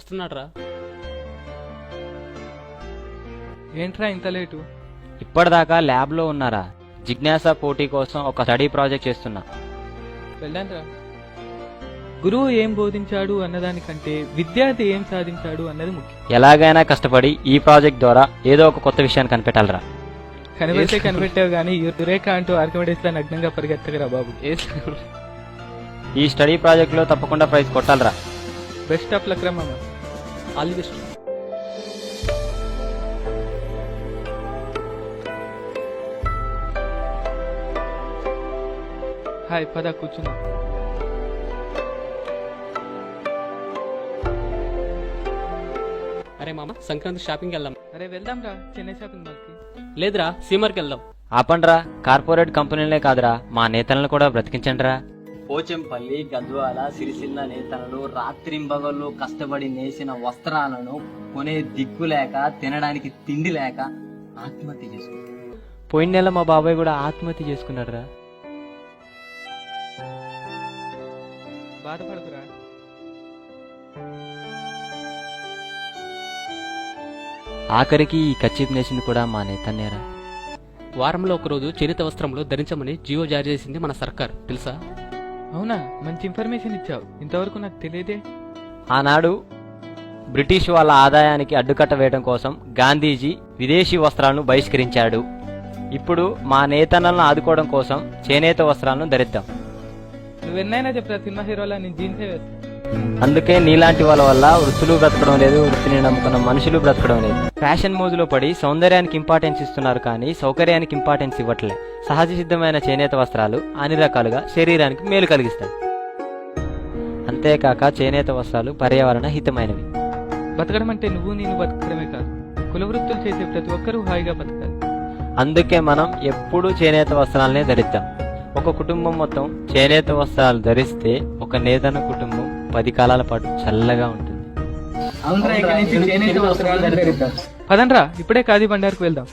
వస్తున్నాడ్రా. ఏంట్రా ఇంత లేటు? ఇప్పటిదాకా ల్యాబ్లో ఉన్నారా? జిజ్ఞాస పోటీ కోసం ఒక స్టడీ ప్రాజెక్ట్ చేస్తున్నా. వెళ్ళానురా. గురువు ఏం బోధించాడు అన్నదానికంటే విద్యార్థి ఏం సాధించాడు అన్నది ముఖ్యం. ఎలాగైనా కష్టపడి ఈ ప్రాజెక్ట్ ద్వారా ఏదో ఒక కొత్త విషయాన్ని కనిపెట్టాలరా. కనిపెట్టే కనిపెట్టావు కానీ యురేకా అంటూ ఆర్కిమెడిస్ లా నగ్నంగా పరిగెత్తగరా బాబు. ఈ స్టడీ ప్రాజెక్ట్ లో తప్పకుండా ప్రైజ్ కొట్టాలరా. బెస్ట్ ఆఫ్ లక్ రా మామ. All the best. హాయ్, పద కూర్చుందాం. అరే మామ, సంక్రాంతి షాపింగ్ వెళ్దాం. అరే వెళ్దాం రా, చెన్నై షాపింగ్ మాల్కి. లేదురా, సీమర్కి వెళ్దాం. ఆపండ్రా, కార్పొరేట్ కంపెనీలే కాదురా మా నేతలను కూడా బ్రతికించండిరా. పోచంపల్లి, గద్వాల, సిరిసిల్ల నేతలను రాత్రింబగళ్ళు కష్టపడి నేసిన వస్త్రాలను కొనే దిక్కు లేక, తినడానికి తిండి లేక ఆత్మహత్య చేసుకున్నారు. పోయిన నెల మా బాబాయ్ కూడా ఆత్మహత్య చేసుకున్నాడురా. బాధపడకురా. ఆఖరికి ఈ కచ్చిప్ నేసింది కూడా మా నేతన్నేరా. వారంలో ఒకరోజు చేనేత వస్త్రంలో ధరించమని జియో జారీ చేసింది మన సర్కార్, తెలుసా? అవునా, మంచి ఇన్ఫర్మేషన్ ఇచ్చావు. ఇంతవరకు నాకు తెలియదే. ఆనాడు బ్రిటిష్ వాళ్ళ ఆదాయానికి అడ్డుకట్ట వేయడం కోసం గాంధీజీ విదేశీ వస్త్రాలను బహిష్కరించాడు. ఇప్పుడు మా నేతన్నలను ఆదుకోవడం కోసం చేనేత వస్త్రాలను ధరిద్దాం. నువ్వెన్నైనా చెప్పరా, సినిమా హీరోలా నేను జీన్సే వేస్తా. అందుకే నీలాంటి వాళ్ళ వల్ల వృత్తులు బ్రతకడం లేదు, వృత్తిని నమ్ముకున్న మనుషులు బ్రతకడం లేదు. ఫ్యాషన్ మోజులో పడి సౌందర్యానికి ఇంపార్టెన్స్ ఇస్తున్నారు కానీ సౌకర్యానికి ఇంపార్టెన్స్ ఇవ్వట్లే. సహజ సిద్ధమైన చేనేత వస్త్రాలు అన్ని రకాలుగా శరీరానికి మేలు కలిగిస్తాయి. అంతేకాక చేనేత వస్త్రాలు పర్యావరణ హితమైనవి. బతకడం అంటే నువ్వు నేను బతకడమే కాదు, కుల వృత్తులు చేసే ప్రతి ఒక్కరూ హాయిగా బతకాలి. అందుకే మనం ఎప్పుడూ చేనేత వస్త్రాలనే ధరిద్దాం. ఒక కుటుంబం మొత్తం చేనేత వస్త్రాలు ధరిస్తే ఒక నేతన్న కుటుంబం 10 కాలాల పాటు చల్లగా ఉంటుంది. పదండ్రా, ఇప్పుడే ఖాదీ బండార్కు వెళ్దాం.